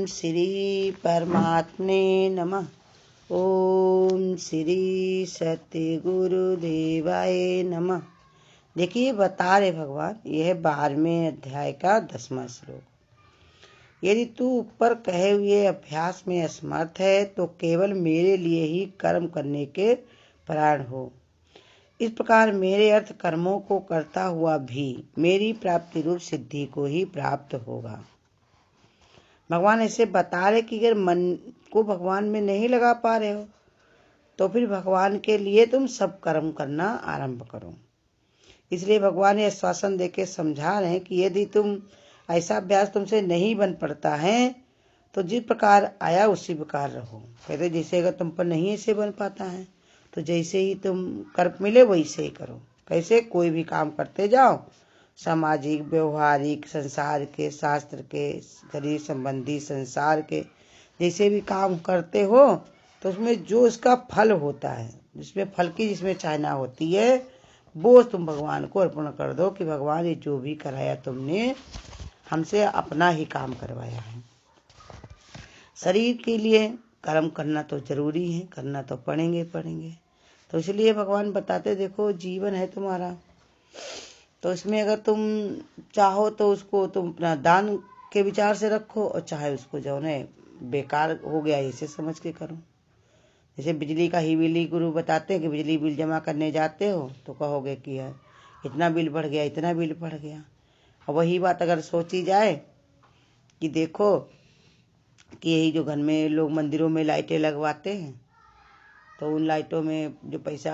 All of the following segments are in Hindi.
श्री परमात्मे नमः। ओम श्री सत्य गुरुदेवाय नमः। देखिए बता रहे भगवान, यह 12वें अध्याय का 10वां श्लोक। यदि तू ऊपर कहे हुए अभ्यास में असमर्थ है तो केवल मेरे लिए ही कर्म करने के प्राण हो। इस प्रकार मेरे अर्थ कर्मों को करता हुआ भी मेरी प्राप्ति रूप सिद्धि को ही प्राप्त होगा। भगवान ऐसे बता रहे कि अगर मन को भगवान में नहीं लगा पा रहे हो तो फिर भगवान के लिए तुम सब कर्म करना आरंभ करो। इसलिए भगवान ये आश्वासन देके समझा रहे हैं कि यदि तुम ऐसा अभ्यास तुमसे नहीं बन पड़ता है तो जिस प्रकार आया उसी प्रकार रहो। कहते जैसे अगर तुम पर नहीं ऐसे बन पाता है तो जैसे ही तुम कर्म मिले वैसे ही करो। कैसे? कोई भी काम करते जाओ, सामाजिक, व्यवहारिक, संसार के, शास्त्र के, शरीर संबंधी, संसार के जैसे भी काम करते हो तो उसमें जो उसका फल होता है, जिसमें फल की जिसमें चाहना होती है वो तुम भगवान को अर्पण कर दो कि भगवान ये जो भी कराया तुमने हमसे अपना ही काम करवाया है। शरीर के लिए कर्म करना तो जरूरी है, करना तो पड़ेंगे। तो इसलिए भगवान बताते देखो जीवन है तुम्हारा, तो इसमें अगर तुम चाहो तो उसको तुम अपना दान के विचार से रखो और चाहे उसको जो है बेकार हो गया इसे समझ के करो। जैसे बिजली का ही बिल गुरु बताते हैं कि बिजली बिल जमा करने जाते हो तो कहोगे कि है इतना बिल बढ़ गया, इतना बिल बढ़ गया। और वही बात अगर सोची जाए कि देखो कि यही जो घर में लोग मंदिरों में लाइटें लगवाते हैं तो उन लाइटों में जो पैसा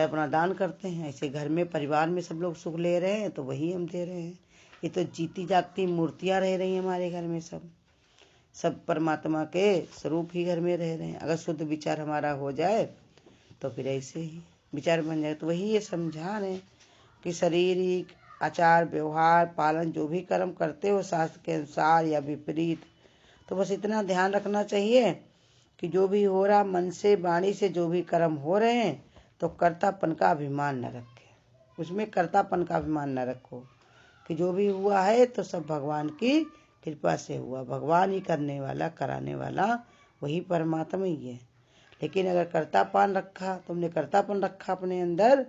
अपना दान करते हैं, ऐसे घर में परिवार में सब लोग सुख ले रहे हैं तो वही हम दे रहे हैं। ये तो जीती जागती मूर्तियां रह रही हैं हमारे घर में, सब परमात्मा के स्वरूप ही घर में रह रहे हैं। अगर शुद्ध विचार हमारा हो जाए तो फिर ऐसे ही विचार बन जाए। तो वही ये समझा रहे कि शारीरिक आचार व्यवहार पालन जो भी कर्म करते हो शास्त्र के अनुसार या विपरीत, तो बस इतना ध्यान रखना चाहिए कि जो भी हो रहा मन से वाणी से जो भी कर्म हो रहे हैं तो कर्तापन का अभिमान न रखे, उसमें कर्तापन का अभिमान न रखो कि जो भी हुआ है तो सब भगवान की कृपा से हुआ। भगवान ही करने वाला कराने वाला वही परमात्मा ही है। लेकिन अगर तुमने कर्तापन रखा अपने अंदर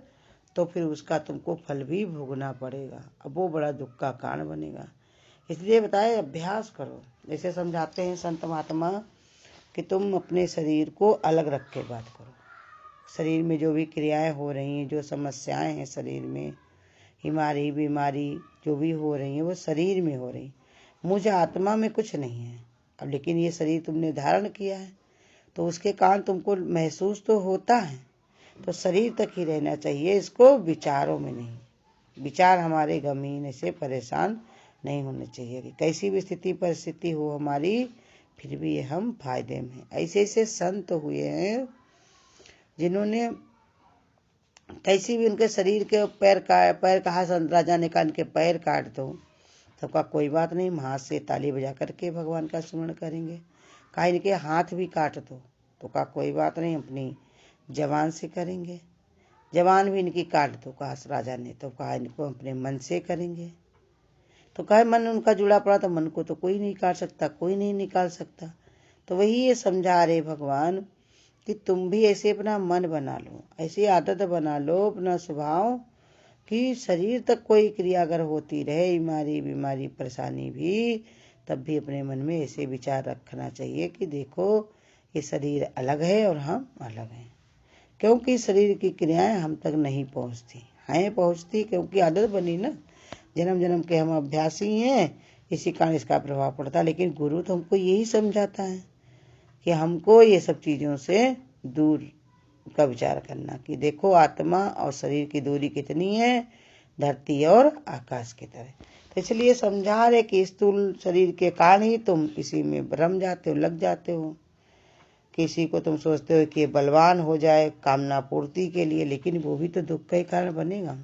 तो फिर उसका तुमको फल भी भोगना पड़ेगा। अब वो बड़ा दुख का कारण बनेगा। इसलिए बताए अभ्यास करो। जैसे समझाते हैं संत महात्मा कि तुम अपने शरीर को अलग रख के बात करो। शरीर में जो भी क्रियाएं हो रही हैं, जो समस्याएं हैं शरीर में, बीमारी जो भी हो रही है वो शरीर में हो रही, मुझे आत्मा में कुछ नहीं है। अब लेकिन ये शरीर तुमने धारण किया है तो उसके कारण तुमको महसूस तो होता है, तो शरीर तक ही रहना चाहिए, इसको विचारों में नहीं। विचार हमारे गमीन से परेशान नहीं होने चाहिए कि कैसी भी स्थिति परिस्थिति हो हमारी, फिर भी ये हम फायदे में। ऐसे ऐसे संत हुए हैं जिन्होंने कैसी भी उनके शरीर के पैर कहा संत राजा ने कहा इनके पैर काट दो तो कहा कोई बात नहीं, हाथ से ताली बजा करके भगवान का स्मरण करेंगे। कहा इनके हाथ भी काट दो तो कहा कोई बात नहीं, अपनी जबान से करेंगे। जबान भी इनकी काट दो कहा राजा ने तो कहा इनको अपने मन से करेंगे। तो कहा मन उनका जुड़ा पड़ा तो मन को तो कोई नहीं काट सकता, कोई नहीं निकाल सकता। तो वही ये समझा रहे भगवान कि तुम भी ऐसे अपना मन बना लो, ऐसी आदत बना लो अपना स्वभाव कि शरीर तक कोई क्रिया अगर होती रहे, बीमारी परेशानी भी, तब भी अपने मन में ऐसे विचार रखना चाहिए कि देखो ये शरीर अलग है और हम अलग हैं। क्योंकि शरीर की क्रियाएं हम तक नहीं पहुंचती क्योंकि आदत बनी ना, जन्म जन्म के हम अभ्यासी हैं, इसी कारण इसका प्रभाव पड़ता है। लेकिन गुरु तो हमको यही समझाता है कि हमको ये सब चीज़ों से दूर का विचार करना कि देखो आत्मा और शरीर की दूरी कितनी है, धरती और आकाश की तरह। तो इसलिए समझा रहे कि स्थूल शरीर के कारण ही तुम इसी में भ्रम जाते हो, लग जाते हो। किसी को तुम सोचते हो कि बलवान हो जाए कामना पूर्ति के लिए, लेकिन वो भी तो दुख का ही कारण बनेगा।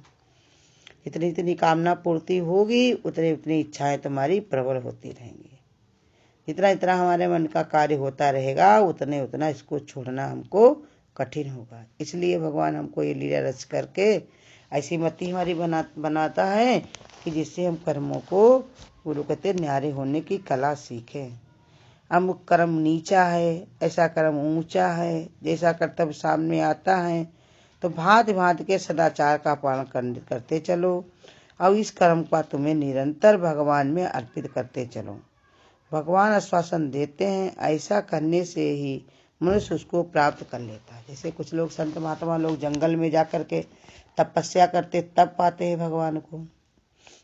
जितनी कामना पूर्ति होगी उतनी इच्छाएं तुम्हारी प्रबल होती रहेंगी। जितना हमारे मन का कार्य होता रहेगा उतना इसको छोड़ना हमको कठिन होगा। इसलिए भगवान हमको ये लीला रच करके ऐसी मति हमारी बनाता है कि जिससे हम कर्मों को गुरु कहते न्यारे होने की कला सीखें। अमुक कर्म नीचा है, ऐसा कर्म ऊंचा है, जैसा कर्तव्य सामने आता है तो भांति भांति के सदाचार का पालन करते चलो और इस कर्म का तुम्हें निरंतर भगवान में अर्पित करते चलो। भगवान आश्वासन देते हैं, ऐसा करने से ही मनुष्य उसको प्राप्त कर लेता है। जैसे कुछ लोग संत महात्मा लोग जंगल में जा कर के तपस्या करते तब पाते हैं भगवान को।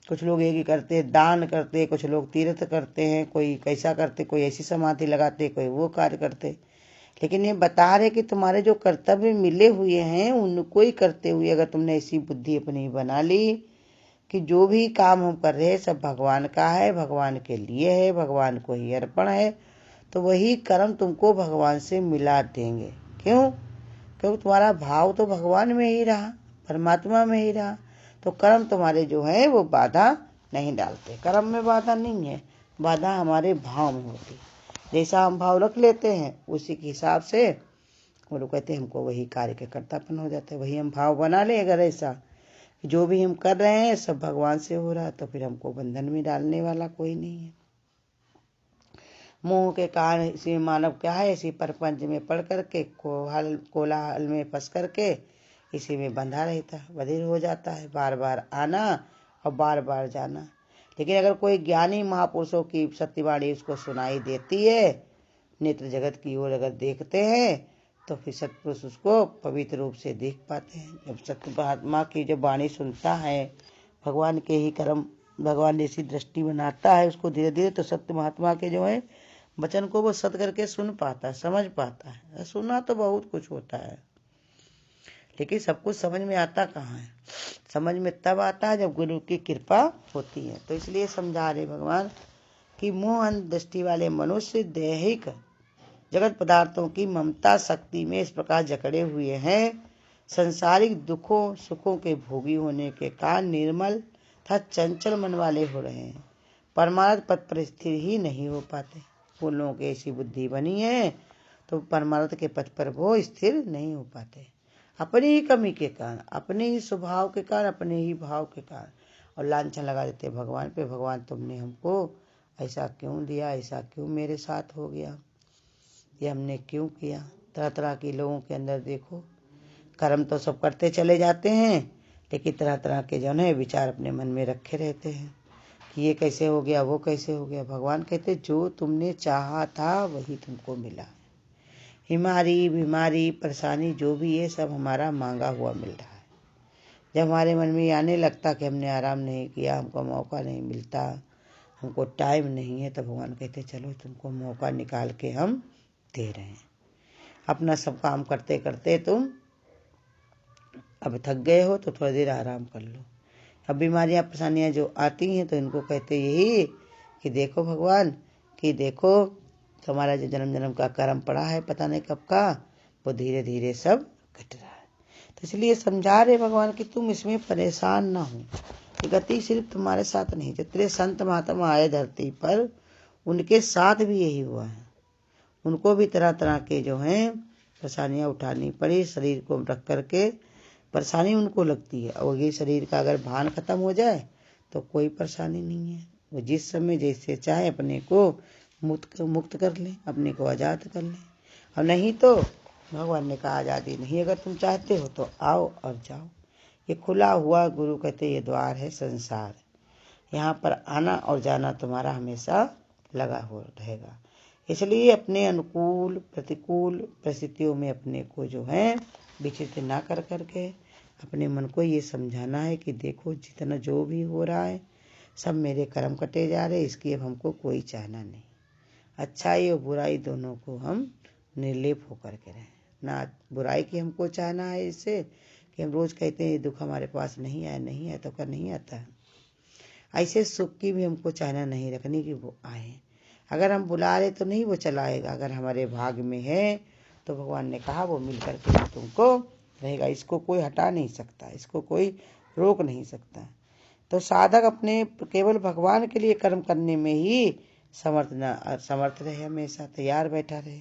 कुछ लोग ये करते दान करते, कुछ लोग तीर्थ करते हैं, कोई कैसा करते, कोई ऐसी समाधि लगाते, कोई वो कार्य करते। लेकिन ये बता रहे कि तुम्हारे जो कर्तव्य मिले हुए हैं उनको ही करते हुए अगर तुमने ऐसी बुद्धि अपनी बना ली कि जो भी काम हम कर रहे हैं सब भगवान का है, भगवान के लिए है, भगवान को ही अर्पण है, तो वही कर्म तुमको भगवान से मिला देंगे। क्यों? क्योंकि तुम्हारा भाव तो भगवान में ही रहा, परमात्मा में ही रहा, तो कर्म तुम्हारे जो है वो बाधा नहीं डालते। कर्म में बाधा नहीं है, बाधा हमारे भाव में होती है। जैसा हम भाव रख लेते हैं उसी के हिसाब से वो लोग कहते हैं हमको वही कार्य के कर्तापन हो जाता है। वही हम भाव बना ले अगर ऐसा जो भी हम कर रहे हैं सब भगवान से हो रहा है तो फिर हमको बंधन में डालने वाला कोई नहीं है। मोह के कारण इसी मानव क्या है, इसी प्रपंच में पड़ करके कोलाहल में फंस करके इसी में बंधा रहता है, बधिर हो जाता है, बार बार आना और बार बार जाना। लेकिन अगर कोई ज्ञानी महापुरुषों की सत्यवाणी उसको सुनाई देती है, नेत्र जगत की ओर अगर देखते हैं तो फिर सत्पुरुष उसको पवित्र रूप से देख पाते हैं। जब सत्य महात्मा की जब वाणी सुनता है, भगवान के ही कर्म भगवान जैसी दृष्टि बनाता है उसको धीरे धीरे, तो सत्य महात्मा के जो है वचन को वो सत करके सुन पाता है, समझ पाता है। सुना तो बहुत कुछ होता है लेकिन सब कुछ समझ में आता कहाँ है? समझ में तब आता है जब गुरु की कृपा होती है। तो इसलिए समझा रहे भगवान कि मोह अंध दृष्टि वाले मनुष्य दैहिक जगत पदार्थों की ममता शक्ति में इस प्रकार जकड़े हुए हैं, संसारिक दुखों सुखों के भोगी होने के कारण निर्मल तथा चंचल मन वाले हो रहे हैं, परमार्थ पद पर स्थिर ही नहीं हो पाते। उन लोगों की ऐसी बुद्धि बनी है तो परमार्थ के पद पर वो स्थिर नहीं हो पाते, अपनी ही कमी के कारण, अपने ही स्वभाव के कारण, अपने ही भाव के कारण, और लांछन लगा देते भगवान पे। भगवान तुमने हमको ऐसा क्यों दिया, ऐसा क्यों मेरे साथ हो गया, ये हमने क्यों किया। तरह तरह के लोगों के अंदर देखो, कर्म तो सब करते चले जाते हैं लेकिन तरह तरह के जो है विचार अपने मन में रखे रहते हैं कि ये कैसे हो गया, वो कैसे हो गया। भगवान कहते जो तुमने चाहा था वही तुमको मिला। बीमारी परेशानी जो भी है सब हमारा मांगा हुआ मिल रहा है। जब हमारे मन में आने लगता कि हमने आराम नहीं किया, हमको मौका नहीं मिलता, हमको टाइम नहीं है, तो भगवान कहते चलो तुमको मौका निकाल के हम दे रहे हैं। अपना सब काम करते करते तुम अब थक गए हो तो थोड़ी देर आराम कर लो। अब बीमारियां परेशानियां जो आती हैं तो इनको कहते यही कि देखो भगवान कि देखो तुम्हारा जो जन्म जन्म का कर्म पड़ा है पता नहीं कब का, वो धीरे धीरे सब घट रहा है। तो इसलिए समझा रहे भगवान कि तुम इसमें परेशान ना हो, ये गति सिर्फ तुम्हारे साथ नहीं, जितने संत महात्मा आए धरती पर उनके साथ भी यही हुआ है। उनको भी तरह तरह के जो हैं परेशानियां उठानी पड़ी, शरीर को रख करके परेशानी उनको लगती है। और ये शरीर का अगर भान खत्म हो जाए तो कोई परेशानी नहीं है, वो जिस समय जैसे चाहे अपने को मुक्त कर लें, अपने को आज़ाद कर लें। और नहीं तो भगवान ने कहा आज़ादी नहीं, अगर तुम चाहते हो तो आओ और जाओ। ये खुला हुआ गुरु कहते ये द्वार है संसार, यहाँ पर आना और जाना तुम्हारा हमेशा लगा हो रहेगा। इसलिए अपने अनुकूल प्रतिकूल परिस्थितियों में अपने को जो है विचलित ना कर करके अपने मन को ये समझाना है कि देखो जितना जो भी हो रहा है सब मेरे कर्म कटे जा रहे, इसकी अब हमको कोई चाहना नहीं। अच्छाई और बुराई दोनों को हम निर्लेप होकर के रहें, ना बुराई की हमको चाहना है इससे कि हम रोज़ कहते हैं ये दुख हमारे पास नहीं आया तो कर नहीं आता है। ऐसे सुख की भी हमको चाहना नहीं रखनी कि वो आए। अगर हम बुला रहे तो नहीं वो चला आएगा, अगर हमारे भाग में है तो भगवान ने कहा वो मिल करके तुमको रहेगा, इसको कोई हटा नहीं सकता, इसको कोई रोक नहीं सकता। तो साधक अपने केवल भगवान के लिए कर्म करने में ही समर्थ रहे, हमेशा तैयार बैठा रहे।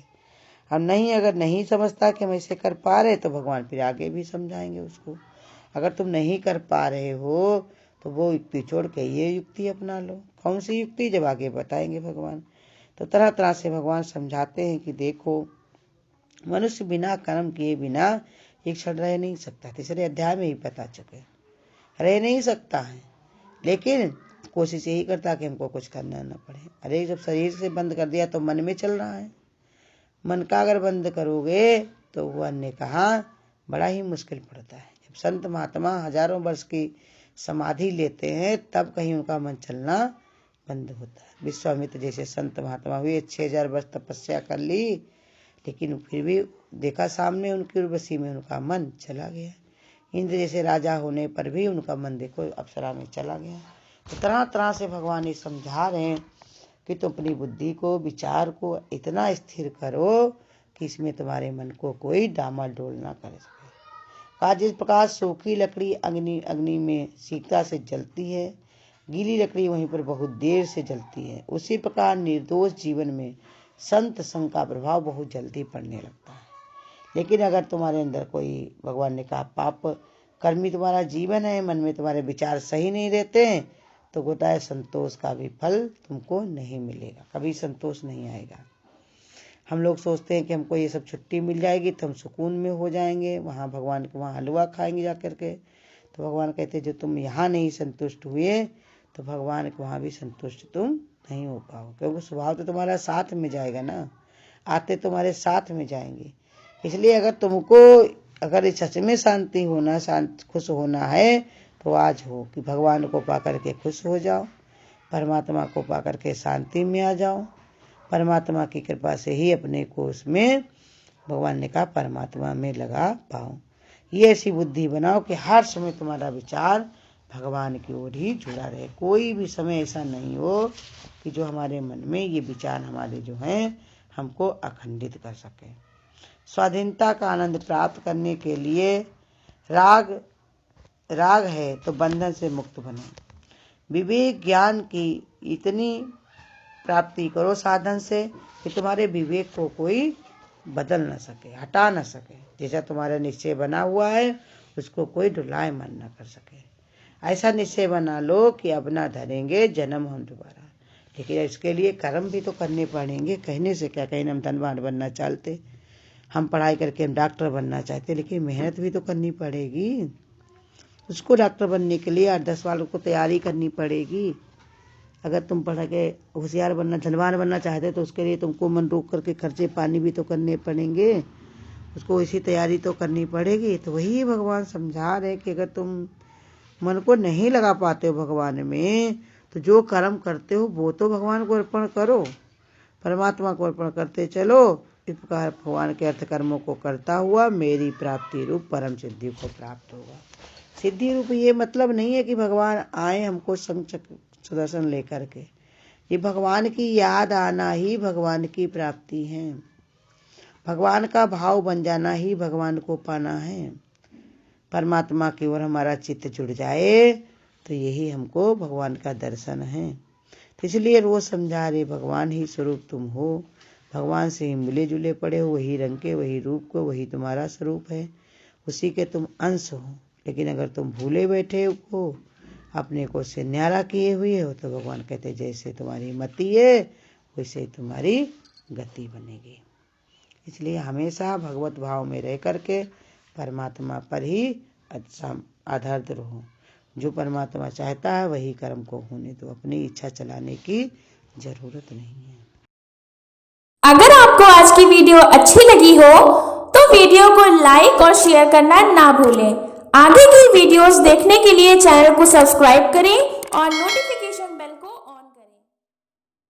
और नहीं अगर नहीं समझता कि हम ऐसे कर पा रहे तो भगवान फिर आगे भी समझाएंगे उसको, अगर तुम नहीं कर पा रहे हो तो वो युक्ति छोड़ के ये युक्ति अपना लो। कौन सी युक्ति, जब आगे बताएंगे भगवान। तो तरह तरह से भगवान समझाते हैं कि देखो, मनुष्य बिना कर्म किए बिना एक क्षण रह नहीं सकता। तीसरे अध्याय में ही बता चुके, रह नहीं सकता है, लेकिन कोशिश यही करता कि हमको कुछ करना न पड़े। अरे जब शरीर से बंद कर दिया तो मन में चल रहा है, मन का अगर बंद करोगे तो वो अन्य कहाँ बड़ा ही मुश्किल पड़ता है। जब संत महात्मा हजारों वर्ष की समाधि लेते हैं तब कहीं उनका मन चलना बंद होता है। विश्वामित्र जैसे संत महात्मा हुए, 6000 वर्ष तपस्या कर ली, लेकिन फिर भी देखा सामने उनकी उर्वशी में उनका मन चला गया। इंद्र जैसे राजा होने पर भी उनका मन देखो अप्सरा में चला गया। तो तरह तरह से भगवान ये समझा रहे हैं कि तुम अपनी बुद्धि को, विचार को इतना स्थिर करो कि इसमें तुम्हारे मन को कोई डामाडोल ना कर सके। कहा, जिस प्रकार सूखी लकड़ी अग्नि में शीघ्रता से जलती है, गीली लकड़ी वहीं पर बहुत देर से जलती है, उसी प्रकार निर्दोष जीवन में संत संग का प्रभाव बहुत जल्दी पड़ने लगता है। लेकिन अगर तुम्हारे अंदर कोई, भगवान ने कहा, पाप कर्मी तुम्हारा जीवन है, मन में तुम्हारे विचार सही नहीं रहते हैं, तो होता है संतोष का भी फल तुमको नहीं मिलेगा, कभी संतोष नहीं आएगा। हम लोग सोचते हैं कि हमको ये सब छुट्टी मिल जाएगी तो हम सुकून में हो जाएंगे, वहाँ भगवान के वहाँ हलवा खाएंगे जा करके। तो भगवान कहते हैं जो तुम यहाँ नहीं संतुष्ट हुए तो भगवान के वहाँ भी संतुष्ट तुम नहीं हो पाओ, क्योंकि स्वभाव तो तुम्हारा साथ में जाएगा ना, आते तुम्हारे साथ में जाएंगे। इसलिए अगर तुमको अगर इस सच में शांति होना, खुश होना है तो आज हो कि भगवान को पा करके खुश हो जाओ, परमात्मा को पा करके शांति में आ जाओ। परमात्मा की कृपा से ही अपने को उसमें, भगवान ने कहा, परमात्मा में लगा पाओ। ये ऐसी बुद्धि बनाओ कि हर समय तुम्हारा विचार भगवान की ओर ही जुड़ा रहे। कोई भी समय ऐसा नहीं हो कि जो हमारे मन में ये विचार हमारे जो हैं हमको अखंडित कर सके। स्वाधीनता का आनंद प्राप्त करने के लिए राग है तो बंधन से मुक्त बनो। विवेक ज्ञान की इतनी प्राप्ति करो साधन से कि तुम्हारे विवेक को कोई बदल न सके, हटा न सके। जैसा तुम्हारा निश्चय बना हुआ है उसको कोई डुलायमान न कर सके। ऐसा निश्चय बना लो कि अब ना धरेंगे जन्म हम दोबारा। लेकिन इसके लिए कर्म भी तो करने पड़ेंगे। कहने से क्या, कहीं हम धनवान बनना चाहते, हम पढ़ाई करके हम डॉक्टर बनना चाहते, लेकिन मेहनत भी तो करनी पड़ेगी। उसको डॉक्टर बनने के लिए 8-10 साल को तैयारी करनी पड़ेगी। अगर तुम पढ़ के होशियार बनना, धनवान बनना चाहते तो उसके लिए तुमको मन रोक करके खर्चे पानी भी तो करने पड़ेंगे, उसको इसी तैयारी तो करनी पड़ेगी। तो वही भगवान समझा रहे कि अगर तुम मन को नहीं लगा पाते हो भगवान में, तो जो कर्म करते हो वो तो भगवान को अर्पण करो, परमात्मा को अर्पण करते चलो। इस प्रकार भगवान के अर्थ कर्मों को करता हुआ मेरी प्राप्ति रूप परम सिद्धि को प्राप्त होगा। सिद्धि रूप ये मतलब नहीं है कि भगवान आए हमको सुदर्शन लेकर के। ये भगवान की याद आना ही भगवान की प्राप्ति है। भगवान का भाव बन जाना ही भगवान को पाना है। परमात्मा की ओर हमारा चित्त जुड़ जाए तो यही हमको भगवान का दर्शन है। तो इसलिए रोज समझा रहे, भगवान ही स्वरूप तुम हो, भगवान से ही मिले जुले पड़े हो, वही रंग के, वही रूप को, वही तुम्हारा स्वरूप है, उसी के तुम अंश हो। लेकिन अगर तुम भूले बैठे हो, अपने को से न्यारा किए हुए हो, तो भगवान कहते जैसे तुम्हारी मति है वैसे तुम्हारी गति बनेगी। इसलिए हमेशा भगवत भाव में रह करके परमात्मा पर ही आधारित रहो। जो परमात्मा चाहता है वही कर्म को होने दो, अपनी इच्छा चलाने की जरूरत नहीं है। अगर आपको आज की वीडियो अच्छी लगी हो तो वीडियो को लाइक और शेयर करना ना भूलें। आगे की वीडियोस देखने के लिए चैनल को सब्सक्राइब करें और नोटिफिकेशन